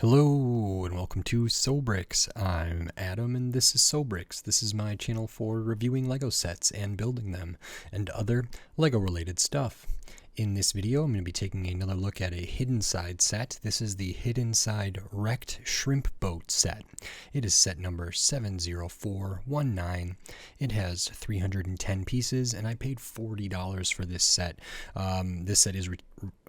Hello and welcome to Sobrix. I'm Adam and this is Sobrix. This is my channel for reviewing Lego sets and building them and other Lego related stuff. In this video I'm going to be taking another look at a Hidden Side set. This is the Hidden Side Wrecked Shrimp Boat set. It is set number 70419. It has 310 pieces and I paid $40 for this set. This set is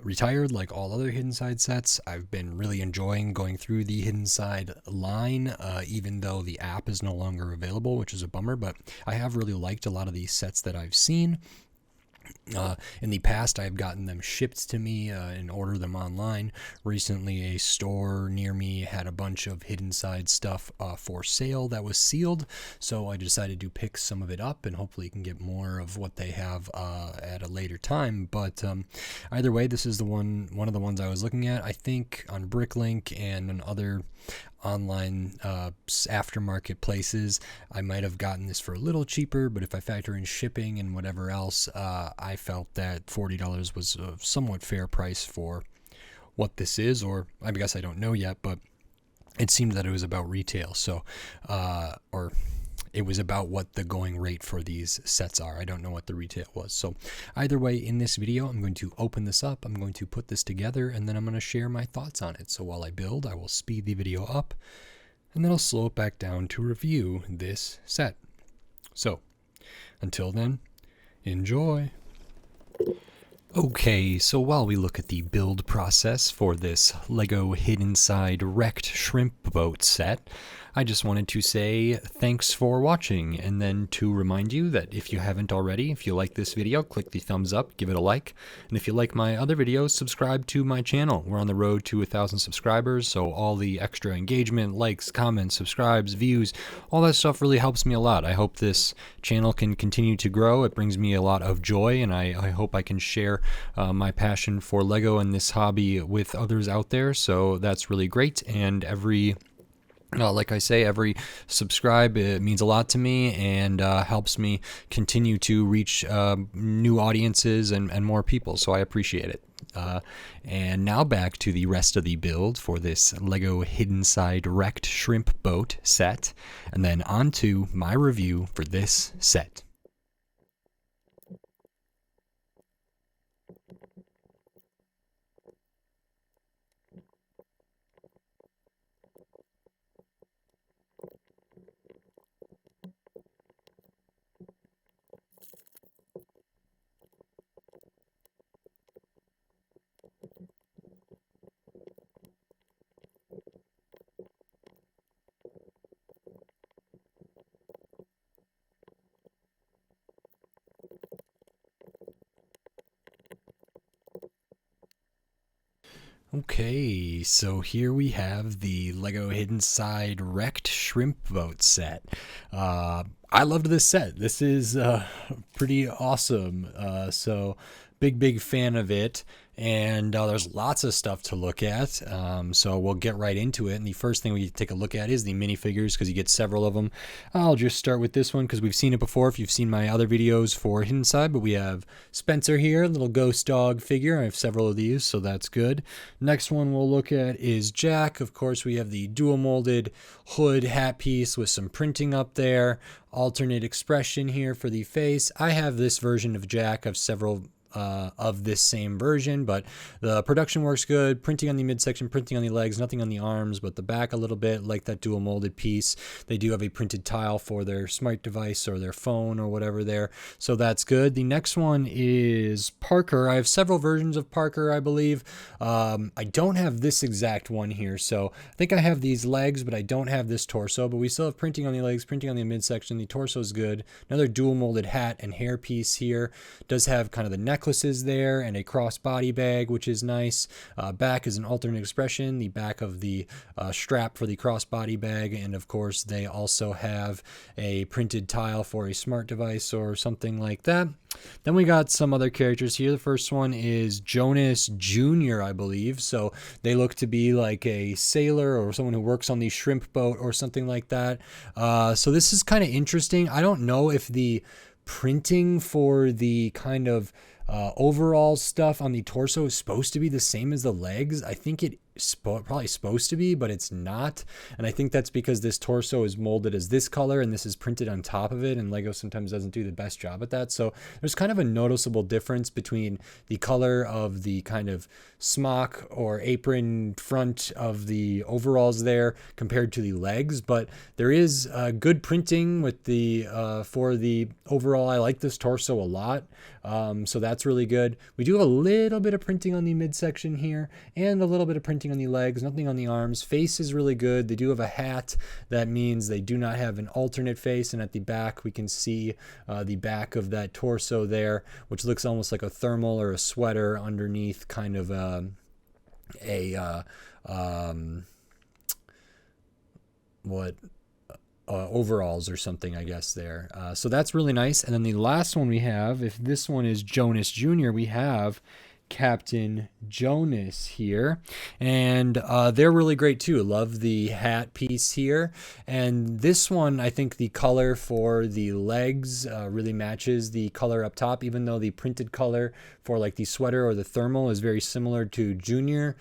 retired like all other Hidden Side sets. I've been really enjoying going through the Hidden Side line, even though the app is no longer available, which is a bummer, but I have really liked a lot of these sets that I've seen. In the past, I've gotten them shipped to me and order them online. Recently, a store near me had a bunch of Hidden Side stuff for sale that was sealed, so I decided to pick some of it up and hopefully can get more of what they have at a later time. But either way, this is one of the ones I was looking at. I think on Bricklink and on other online aftermarket places, I might have gotten this for a little cheaper, but if I factor in shipping and whatever else, I felt that $40 was a somewhat fair price for what this is, or I guess I don't know yet, but it seemed that it was about retail, so or it was about what the going rate for these sets are. I don't know what the retail was. So either way, in this video, I'm going to open this up. I'm going to put this together, and then I'm going to share my thoughts on it. So while I build, I will speed the video up, and then I'll slow it back down to review this set. So until then, enjoy. Okay, so while we look at the build process for this Lego Hidden Side Wrecked Shrimp Boat set, I just wanted to say thanks for watching, and then to remind you that if you haven't already, if you like this video, click the thumbs up, give it a like, and if you like my other videos, subscribe to my channel. We're on the road to 1,000 subscribers, so all the extra engagement, likes, comments, subscribes, views, all that stuff really helps me a lot. I hope this channel can continue to grow. It brings me a lot of joy, and I hope I can share my passion for Lego and this hobby with others out there, so that's really great. And like I say, every subscribe, it means a lot to me and helps me continue to reach new audiences and more people, so I appreciate it. And now back to the rest of the build for this Lego Hidden Side Wrecked Shrimp Boat set, and then on to my review for this set. Okay, so here we have the Lego Hidden Side Wrecked Shrimp Boat set. I loved this set. This is pretty awesome. So big fan of it. And there's lots of stuff to look at, so we'll get right into it. And the first thing we take a look at is the minifigures, because you get several of them. I'll just start with this one because we've seen it before if you've seen my other videos for Hidden Side. But we have Spencer here, little ghost dog figure. I have several of these, so that's good. Next one we'll look at is Jack. Of course, we have the dual molded hood hat piece with some printing up there. Alternate expression here for the face. I have this version of Jack. I have several of this same version, but the production works good. Printing on the midsection, printing on the legs, nothing on the arms, but the back a little bit, like that dual molded piece. They do have a printed tile for their smart device or their phone or whatever there, so that's good. The next one is Parker. I have several versions of Parker, I believe. I don't have this exact one here, so I think I have these legs, but I don't have this torso, but we still have printing on the legs, printing on the midsection. The torso is good. Another dual molded hat and hair piece here. Does have kind of the necklaces there and a crossbody bag, which is nice. Back is an alternate expression, the back of the strap for the crossbody bag, and of course they also have a printed tile for a smart device or something like that. Then we got some other characters here. The first one is Jonas Jr., I believe. So they look to be like a sailor or someone who works on the shrimp boat or something like that. So this is kind of interesting. I don't know if the printing for the kind of overall stuff on the torso is supposed to be the same as the legs. I think it probably supposed to be, but it's not. And I think that's because this torso is molded as this color and this is printed on top of it, and Lego sometimes doesn't do the best job at that. So there's kind of a noticeable difference between the color of the kind of smock or apron front of the overalls there compared to the legs, but there is good printing with the for the overall. I like this torso a lot, so that's really good. We do have a little bit of printing on the midsection here and a little bit of printing on the legs, nothing on the arms. Face is really good. They do have a hat. That means they do not have an alternate face, and at the back we can see the back of that torso there, which looks almost like a thermal or a sweater underneath kind of overalls or something, I guess there. So that's really nice. And then the last one we have, if this one is Jonas Jr., we have Captain Jonas here, and they're really great too. Love the hat piece here, and this one, I think the color for the legs really matches the color up top, even though the printed color for like the sweater or the thermal is very similar to Junior,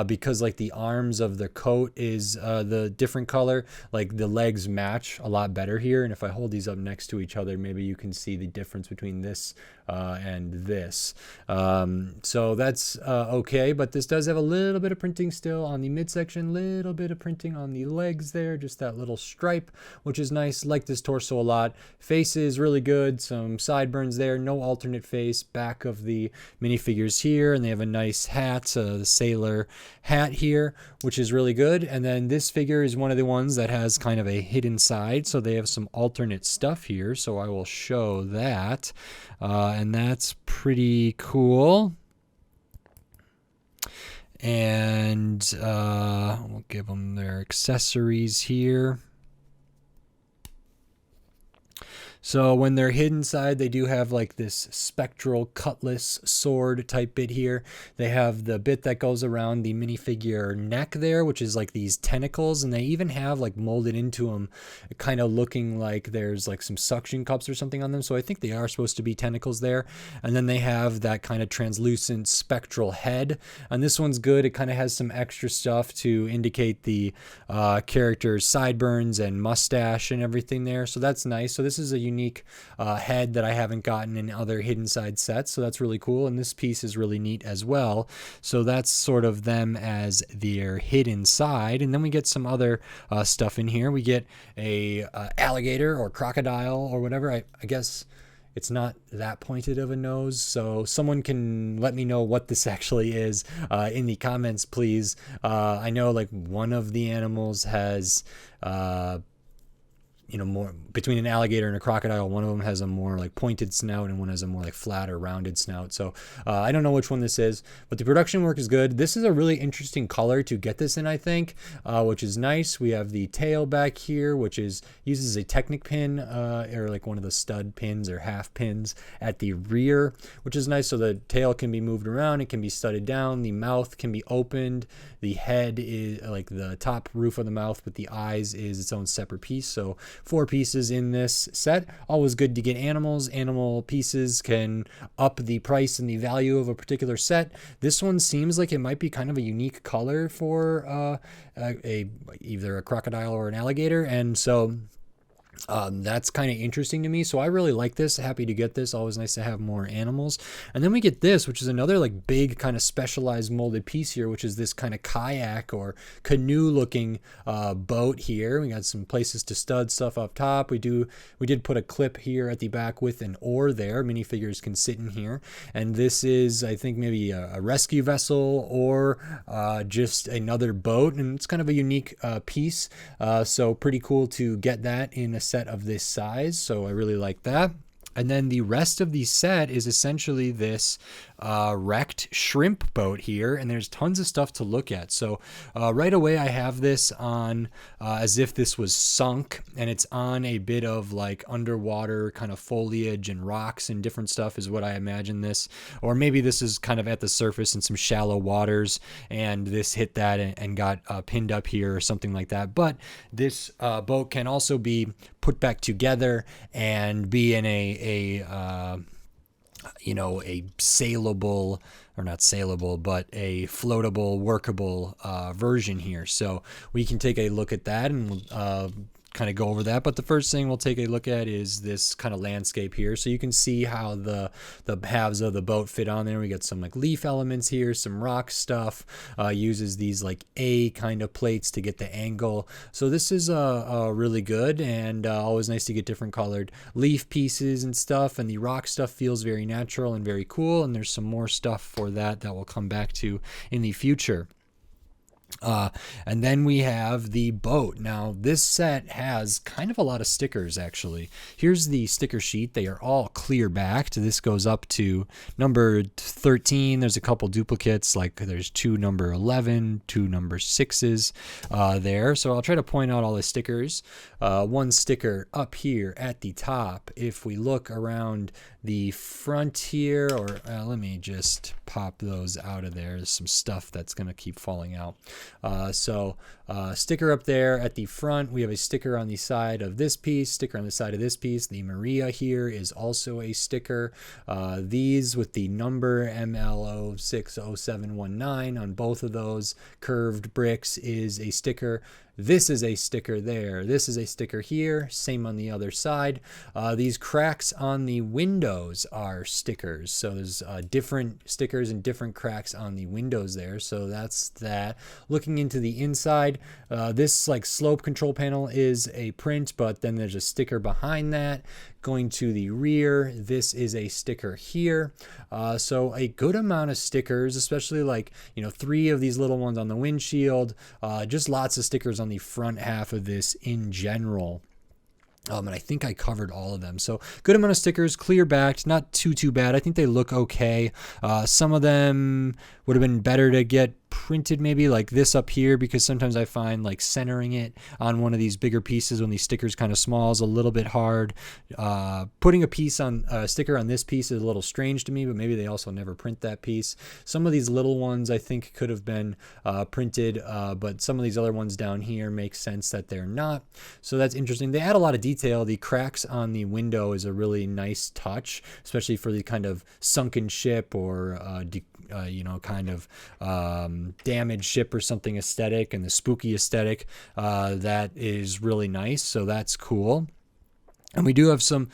because like the arms of the coat is the different color, like the legs match a lot better here. And if I hold these up next to each other, maybe you can see the difference between this and this. So that's okay, but this does have a little bit of printing still on the midsection, little bit of printing on the legs there, just that little stripe, which is nice. Like this torso a lot. Face is really good, some sideburns there, no alternate face. Back of the minifigures here, and they have a nice hat, the sailor hat here, which is really good. And then this figure is one of the ones that has kind of a hidden side, so they have some alternate stuff here, so I will show that, and that's pretty cool. And we'll give them their accessories here. So when they're hidden side, they do have like this spectral cutlass sword type bit here. They have the bit that goes around the minifigure neck there, which is like these tentacles, and they even have like molded into them, kind of looking like there's like some suction cups or something on them. So I think they are supposed to be tentacles there. And then they have that kind of translucent spectral head. And this one's good. It kind of has some extra stuff to indicate the character's sideburns and mustache and everything there. So that's nice. So this is a unique head that I haven't gotten in other hidden side sets, so that's really cool. And this piece is really neat as well. So that's sort of them as their hidden side. And then we get some other stuff in here. We get a alligator or crocodile or whatever. I guess it's not that pointed of a nose, so someone can let me know what this actually is in the comments, please. I know like one of the animals has more between an alligator and a crocodile. One of them has a more like pointed snout and one has a more like flat or rounded snout. So I don't know which one this is, but the production work is good. This is a really interesting color to get this in, I think, which is nice. We have the tail back here, which uses a Technic pin or like one of the stud pins or half pins at the rear, which is nice. So the tail can be moved around. It can be studded down. The mouth can be opened. The head is like the top roof of the mouth with the eyes is its own separate piece. So 4 pieces in this set. Always good to get animals. Animal pieces can up the price and the value of a particular set. This one seems like it might be kind of a unique color for either a crocodile or an alligator, and so that's kind of interesting to me. So I really like this. Happy to get this. Always nice to have more animals. And then we get this, which is another like big kind of specialized molded piece here, which is this kind of kayak or canoe looking boat here. We got some places to stud stuff up top. We did put a clip here at the back with an oar there. Minifigures can sit in here. And this is, I think, maybe a rescue vessel or just another boat. And it's kind of a unique piece. So pretty cool to get that in a set of this size, so I really like that. And then the rest of the set is essentially this wrecked shrimp boat here, and there's tons of stuff to look at. So right away I have this on as if this was sunk, and it's on a bit of like underwater kind of foliage and rocks and different stuff is what I imagine this. Or maybe this is kind of at the surface in some shallow waters and this hit that and got pinned up here or something like that. But this boat can also be put back together and be in a saleable or not saleable, but a floatable, workable version here. So we can take a look at that and kind of go over that. But the first thing we'll take a look at is this kind of landscape here. So you can see how the halves of the boat fit on there. We got some like leaf elements here, some rock stuff, uses these like A kind of plates to get the angle. So this is really good, and always nice to get different colored leaf pieces and stuff. And the rock stuff feels very natural and very cool. And there's some more stuff for that we'll come back to in the future. And then we have the boat. Now this set has kind of a lot of stickers actually. Here's the sticker sheet. They are all clear backed. This goes up to number 13. There's a couple duplicates, like there's 2 number 11, 2 number 6s there. So I'll try to point out all the stickers. One sticker up here at the top. If we look around the front here, or let me just pop those out of there. There's some stuff that's going to keep falling out. Sticker up there at the front. We have a sticker on the side of this piece, sticker on the side of this piece. The Maria here is also a sticker. These with the number ML060719 on both of those curved bricks is a sticker. This is a sticker there. This is a sticker here. Same on the other side. These cracks on the windows are stickers. So there's different stickers and different cracks on the windows there. So that's that. Looking into the inside, this like slope control panel is a print, but then there's a sticker behind that. Going to the rear, this is a sticker here. So a good amount of stickers, especially like, 3 of these little ones on the windshield, just lots of stickers on the front half of this in general. And I think I covered all of them. So good amount of stickers, clear backed, not too bad. I think they look okay. Some of them would have been better to get printed maybe like this up here, because sometimes I find like centering it on one of these bigger pieces when these stickers kind of small is a little bit hard. Putting a sticker on this piece is a little strange to me, but maybe they also never print that piece. Some of these little ones I think could have been printed, but some of these other ones down here make sense that they're not. So that's interesting. They add a lot of detail. The cracks on the window is a really nice touch, especially for the kind of sunken ship or kind of damaged ship or something aesthetic, and the spooky aesthetic that is really nice. So that's cool. And we do have some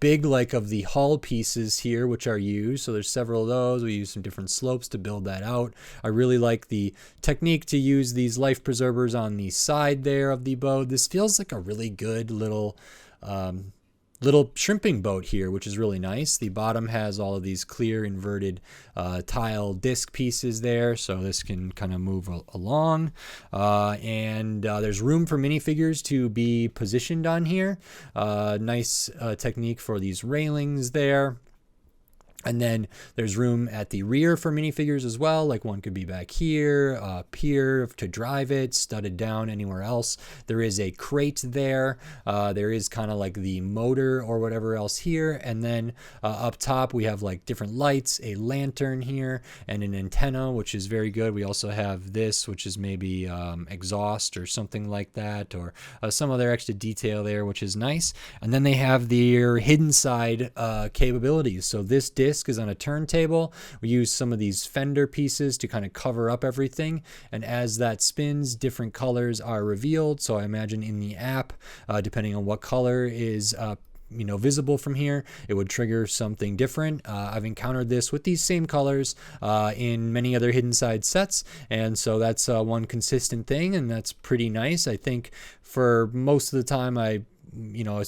big like of the hull pieces here which are used. So there's several of those. We use some different slopes to build that out. I really like the technique to use these life preservers on the side there of the boat. This feels like a really good little shrimping boat here, which is really nice. The bottom has all of these clear inverted tile disc pieces there, so this can kind of move along. And there's room for minifigures to be positioned on here. Nice technique for these railings there. And then there's room at the rear for minifigures as well. Like one could be back here, up here to drive it, studded down anywhere else. There is a crate there. There is kind of like the motor or whatever else here. And then up top we have like different lights, a lantern here, and an antenna, which is very good. We also have this, which is maybe exhaust or something like that, or some other extra detail there, which is nice. And then they have their hidden side capabilities. So this disc is on a turntable. We use some of these fender pieces to kind of cover up everything, and as that spins, different colors are revealed. So I imagine in the app, depending on what color is visible from here, it would trigger something different. I've encountered this with these same colors in many other hidden side sets, and so that's one consistent thing, and that's pretty nice. I think for most of the time as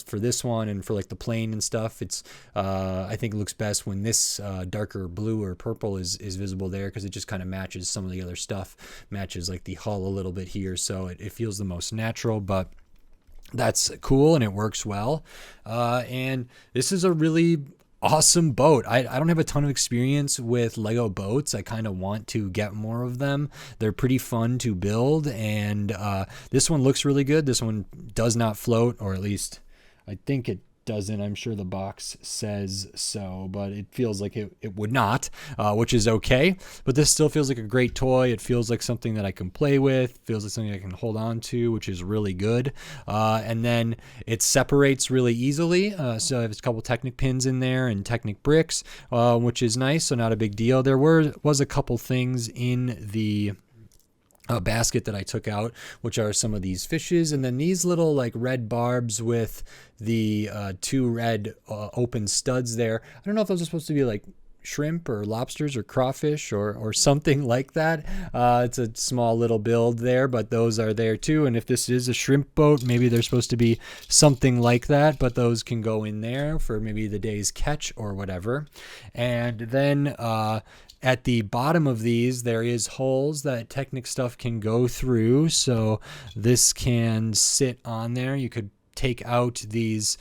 for this one and for like the plane and stuff, it's I think it looks best when this darker blue or purple is visible there, because it just kind of matches some of the other stuff, matches like the hull a little bit here, so it feels the most natural. But that's cool and it works well. And this is a really awesome boat. I don't have a ton of experience with Lego boats. I kind of want to get more of them. They're pretty fun to build, and this one looks really good. This one does not float, or at least I think it doesn't. I'm sure the box says so, but it feels like it would not, which is okay. But this still feels like a great toy. It feels like something that I can play with, feels like something I can hold on to, which is really good. And then it separates really easily. So there's a couple Technic pins in there and Technic bricks, which is nice, so not a big deal. There was a couple things in the basket that I took out, which are some of these fishes, and then these little like red barbs with the two red open studs there. I don't know if those are supposed to be like shrimp or lobsters or crawfish or something like that. It's a small little build there, but those are there too. And if this is a shrimp boat, maybe they're supposed to be something like that, but those can go in there for maybe the day's catch or whatever. And then at the bottom of these, there is holes that Technic stuff can go through. So this can sit on there. You could take out these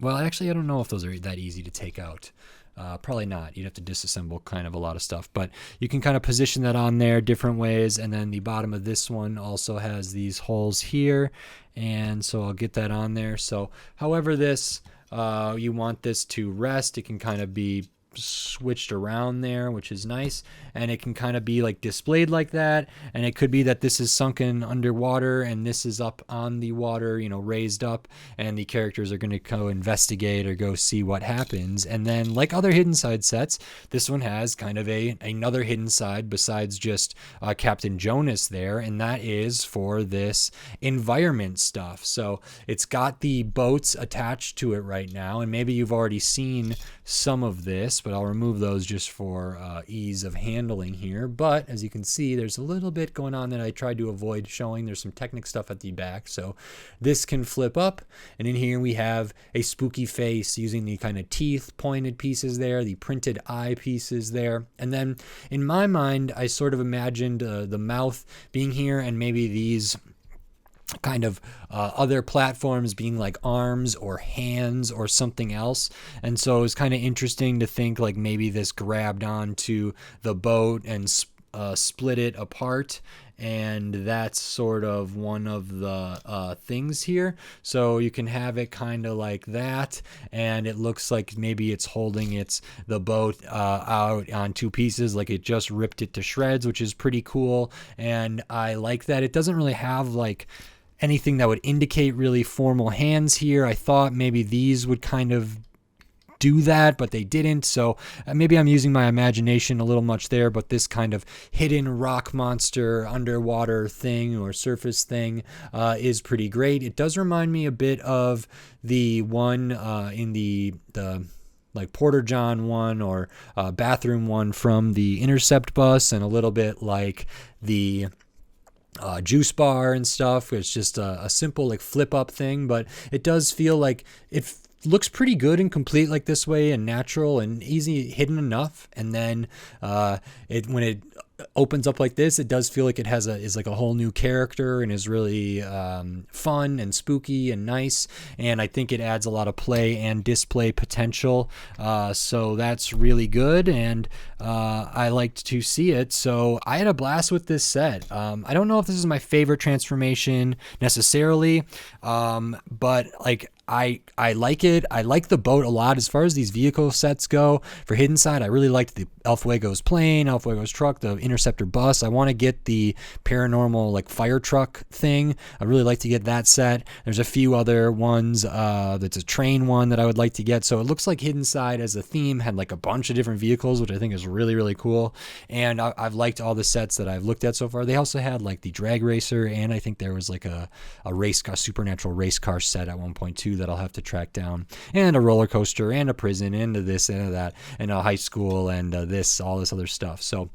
well, actually, I don't know if those are that easy to take out. Probably not. You'd have to disassemble kind of a lot of stuff, but you can kind of position that on there different ways. And then the bottom of this one also has these holes here. And so I'll get that on there. So however this, you want this to rest, it can kind of be switched around there, which is nice, and it can kind of be like displayed like that. And it could be that this is sunken underwater and this is up on the water, you know, raised up, and the characters are going to go investigate or go see what happens. And then, like other hidden side sets, this one has kind of another hidden side besides just Captain Jonas there, and that is for this environment stuff. So it's got the boats attached to it right now, and maybe you've already seen some of this, but I'll remove those just for ease of handling here. But as you can see, there's a little bit going on that I tried to avoid showing. There's some Technic stuff at the back, so this can flip up, and in here we have a spooky face using the kind of teeth pointed pieces there, the printed eye pieces there. And then in my mind, I sort of imagined the mouth being here, and maybe these kind of other platforms being like arms or hands or something else. And so it was kind of interesting to think like maybe this grabbed onto the boat and split it apart, and that's sort of one of the things here. So you can have it kind of like that, and it looks like maybe it's holding the boat out on two pieces, like it just ripped it to shreds, which is pretty cool. And I like that it doesn't really have like anything that would indicate really formal hands here. I thought maybe these would kind of do that, but they didn't. So maybe I'm using my imagination a little much there, but this kind of hidden rock monster underwater thing or surface thing is pretty great. It does remind me a bit of the one in the like Porter John one or bathroom one from the Intercept bus, and a little bit like the juice bar and stuff. It's just a simple like flip up thing, but it does feel like it looks pretty good and complete like this way, and natural and easy hidden enough. And then when it opens up like this, it does feel like it is like a whole new character and is really fun and spooky and nice. And I think it adds a lot of play and display potential. So that's really good, and I liked to see it. So I had a blast with this set. I don't know if this is my favorite transformation necessarily, but like I like it. I like the boat a lot. As far as these vehicle sets go for hidden side, I really liked the El Fuego's plane, El Fuego's truck, the Interceptor bus. I want to get the paranormal like fire truck thing. I really like to get that set. There's a few other ones. That's a train one that I would like to get. So it looks like hidden side as a theme had like a bunch of different vehicles, which I think is really, really cool. And I've liked all the sets that I've looked at so far. They also had like the drag racer, and I think there was like a race car, supernatural race car set at one point too that I'll have to track down, and a roller coaster, and a prison, and a this and a that, and a high school, and all this other stuff. So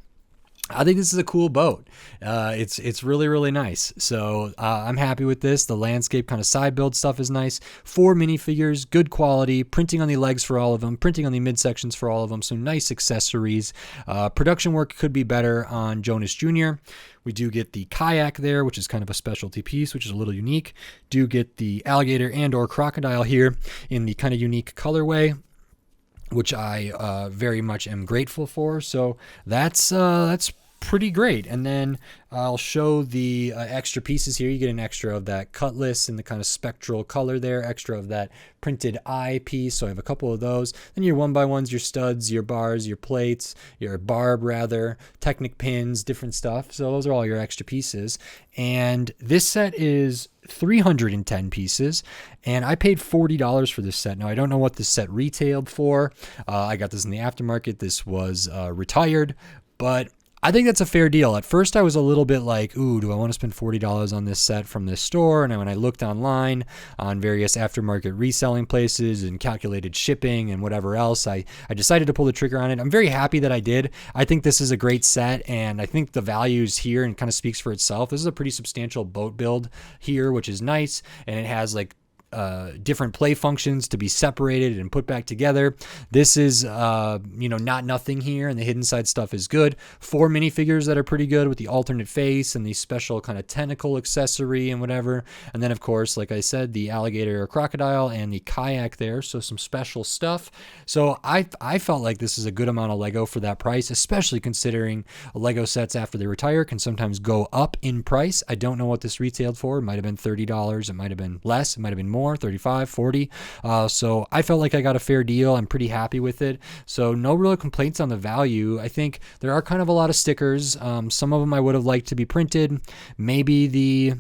I think this is a cool boat. It's really, really nice. So I'm happy with this. The landscape kind of side build stuff is nice. 4 minifigures, good quality, printing on the legs for all of them, printing on the midsections for all of them. Some nice accessories. Production work could be better on Jonas Jr. We do get the kayak there, which is kind of a specialty piece, which is a little unique. Do get the alligator and or crocodile here in the kind of unique colorway, which I very much am grateful for. So that's pretty great. And then I'll show the extra pieces here. You get an extra of that cutlass in the kind of spectral color there, extra of that printed eye piece. So I have a couple of those. Then your 1x1s, your studs, your bars, your plates, your barb rather, Technic pins, different stuff. So those are all your extra pieces. And this set is 310 pieces, and I paid $40 for this set. Now I don't know what this set retailed for. I got this in the aftermarket. This was retired, but I think that's a fair deal. At first I was a little bit like, ooh, do I want to spend $40 on this set from this store? And when I looked online on various aftermarket reselling places and calculated shipping and whatever else, I decided to pull the trigger on it. I'm very happy that I did. I think this is a great set, and I think the value's here and kind of speaks for itself. This is a pretty substantial boat build here, which is nice, and it has like different play functions to be separated and put back together. This is, not nothing here, and the hidden side stuff is good. 4 minifigures that are pretty good with the alternate face and the special kind of tentacle accessory and whatever. And then, of course, like I said, the alligator or crocodile and the kayak there, so some special stuff. So I felt like this is a good amount of Lego for that price, especially considering Lego sets after they retire can sometimes go up in price. I don't know what this retailed for. It might have been $30. It might have been less. It might have been more, 35, 40. So I felt like I got a fair deal. I'm pretty happy with it. So no real complaints on the value. I think there are kind of a lot of stickers. Some of them I would have liked to be printed. Maybe the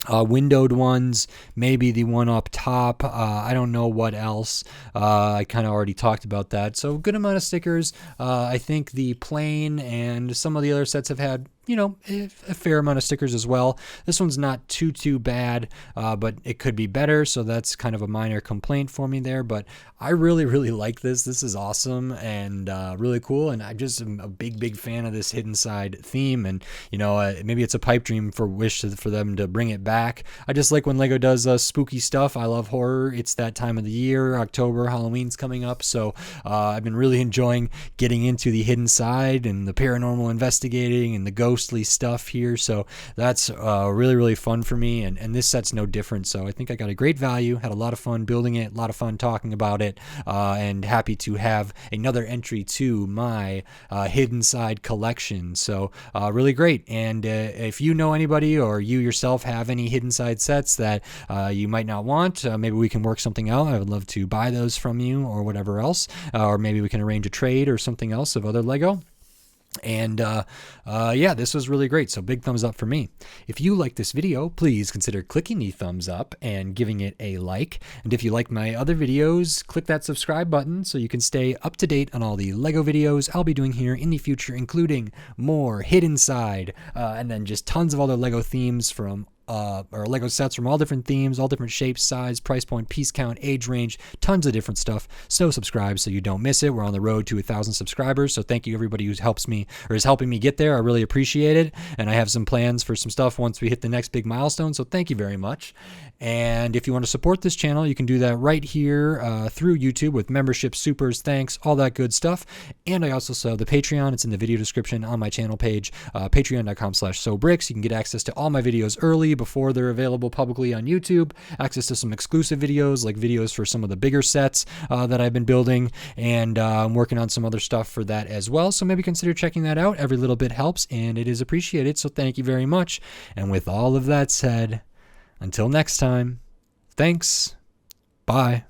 windowed ones, maybe the one up top. I don't know what else. I kind of already talked about that. So good amount of stickers. I think the plane and some of the other sets have had a fair amount of stickers as well. This one's not too bad, but it could be better. So that's kind of a minor complaint for me there. But I really, really like this. This is awesome and really cool. And I just am a big fan of this hidden side theme. And, maybe it's a pipe dream for them to bring it back. I just like when Lego does spooky stuff. I love horror. It's that time of the year. October, Halloween's coming up. So I've been really enjoying getting into the hidden side and the paranormal investigating and the ghostly stuff here. So that's really, really fun for me. And this set's no different. So I think I got a great value, had a lot of fun building it, a lot of fun talking about it, and happy to have another entry to my hidden side collection. So really great. And if you know anybody or you yourself have any hidden side sets that you might not want, maybe we can work something out. I would love to buy those from you or whatever else, or maybe we can arrange a trade or something else of other Lego. And this was really great. So big thumbs up for me. If you like this video, please consider clicking the thumbs up and giving it a like. And if you like my other videos, click that subscribe button so you can stay up to date on all the Lego videos I'll be doing here in the future, including more hidden side, and then just tons of other Lego themes from or Lego sets from all different themes, all different shapes, size, price point, piece count, age range, tons of different stuff. So subscribe so you don't miss it. We're on the road to 1,000 subscribers. So thank you everybody who helps me or is helping me get there. I really appreciate it. And I have some plans for some stuff once we hit the next big milestone. So thank you very much. And if you want to support this channel, you can do that right here through YouTube with membership, supers, thanks, all that good stuff. And I also sell the Patreon. It's in the video description on my channel page, patreon.com/sobricks. You can get access to all my videos early before they're available publicly on YouTube, access to some exclusive videos, like videos for some of the bigger sets that I've been building, and I'm working on some other stuff for that as well. So maybe consider checking that out. Every little bit helps, and it is appreciated. So thank you very much. And with all of that said, until next time, thanks. Bye.